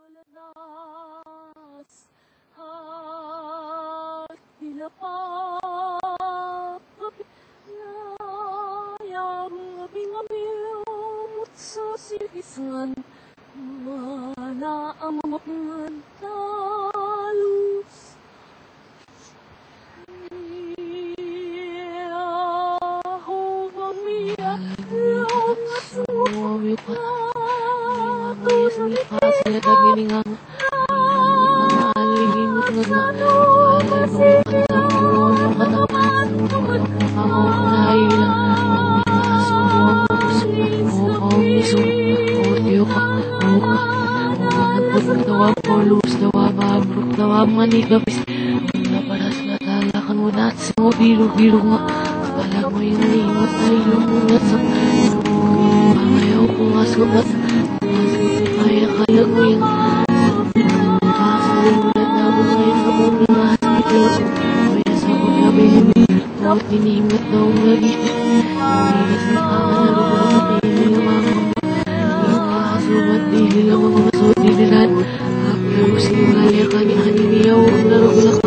Lanas at pinapapit layang abing-abiyot sa sigisan mana ang mga talus Yahong miya lang at sumawit manikapis na para sa latalakan mo na at sa mo biro-biro nga pala mo yung limot na ilungunat sa pangayaw ko nga sumat ay akala mo yung kakasalulat na mo ngayon sa mong mga hospital kaya sa kong nabihim at dinimot na ang nagigit inis na kakanarugod sa pili ng mga ikakasumat dili lang mga masod dinilan pero sinungali ka ni kaniniyaw ang narugulak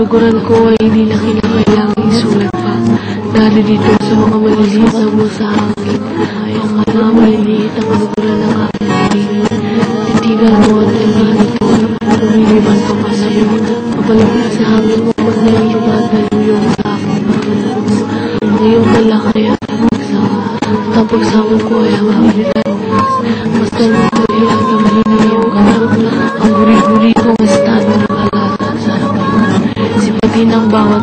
kaluguran ko ay hindi na kinakailangang isulat pa dahil dito sa mga maliliit na busa akin ay ang mga maliliit na kaluguran ng aking tingin titigan mo at tingin ko lumiliban pa pa sa'yo kapalapit sa hangin mo pag naiimadaluyong sa akin ngayong kalakaya ang pagsama ko ay ang habilitan mas tanong ko ay ang malinayaw ka ang guri-guri kong estado ng alata sa akin sipatin ang bawat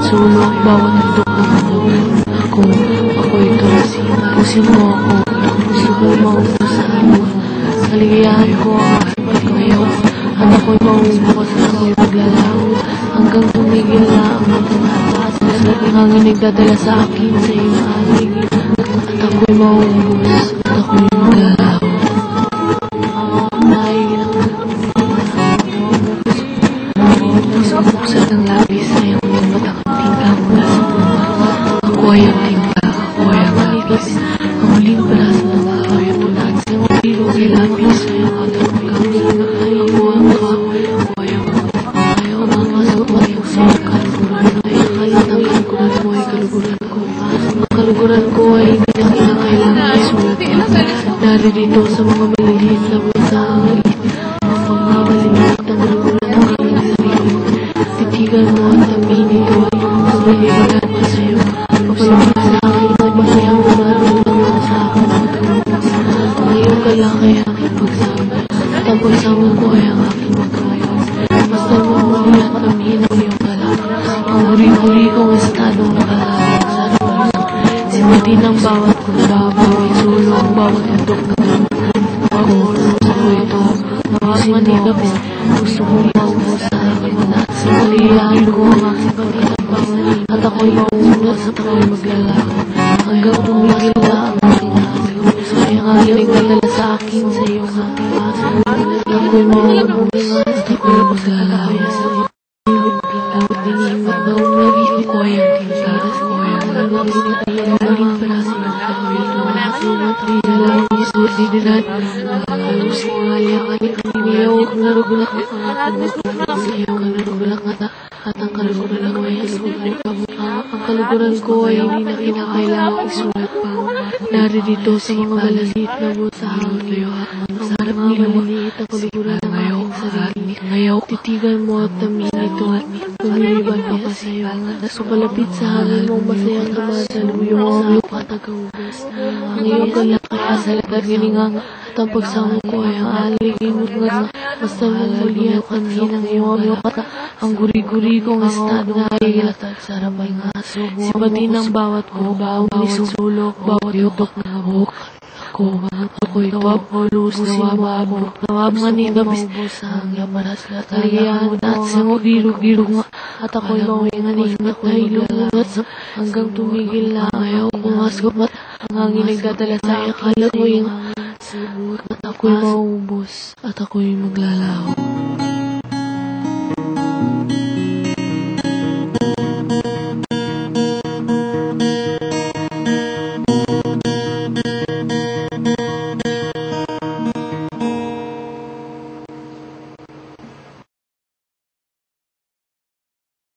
sulok, bawat handok ng ako ito pusin mo ako gusto ko maupo sa iyo kaligayahan ko at ngayon at ako'y maupo sa ako'y maglalaho hanggang tumigil na ang matataas ang hangin nagdadala sa akin sa iyong alig at ako'y maubos at ako'y maglalaho buksan ang labis na iyong matakang tingka mula sa puno ako ay ang tingka ako ay ang labis ang huling palasa ng kahoy at ulan sa mga bilog ay labis sa iyong atang kaming ako ang kahoy ako ay ang ayaw mamasok mo yung sa kaluguran ay akalat ang kaluguran mo ay kaluguran ko ang kaluguran ko ay hindi na kinakailangan ay sulat dahil dito sa mga maliliit na busa ang pagmamalimuot ng kaluguran ng kanyang sarili titigan mo at aminin ko ay kumalibagan pa sa'yo kapalapit sa akin at masayang marunong sa akin ngayon ka lang ay aking pagsama at ang pagsama ko ay ang aking magkayo basta mo muli at aminin ang iyong kalak ang huri-huri kong estadong nakalagay sa lumas simatin ang bawat kuba, bawat sulong, bawat handok ng ako ito manikap gusto kong maupo sa akin at sa kaliyahan ko ang aking pagkakapawalin at ako'y maunod sa ako'y maglalako hanggang tumigil na ang aking asin ay ang aking nagdadala sa akin sa iyong aking asin at ako'y maunod at ako'y maglalako at dinimot na umagigit ko ay ang tinsaras ko ay ang nagagaling para sa iyong kawin sumat rinalay isot didiran halos ngaya kanya kaniniyaw kung narugulak sa iyong narugulak at ang kaluguran ko ay ang kaluguran ko ay hindi na kinakailangang isulat pa naririto sa mga malaliit na busa hangin ang sarap nililiit ang kaluguran ng aking sarili ngayaw titigan mo at tamin ito at lumiliban pa pa sa iyo napalapit sa hangin mong masayang dumadalo yung mga lupa at agawgas ang iyong galak kaya sa lagat giningang At ang pagsamo ko ay ang aligimot nga basta mong muli at kanhinang iyong ang guri-guri kong estado nga ay sarapay nga sipatin ng bawat ko, bawat sulok, bawat yutok na huk. Ako'y tawab-hulus na wababok, tawab nga ni gabis ang yamaras na kaliyan at sa mabiro-biro nga at ako'y mawingan ingat na ilungat hanggang tumigil na ayaw pumasok at ang hangin nagdadala sa akala ko yung at ako'y maubos at ako'y maglalaho.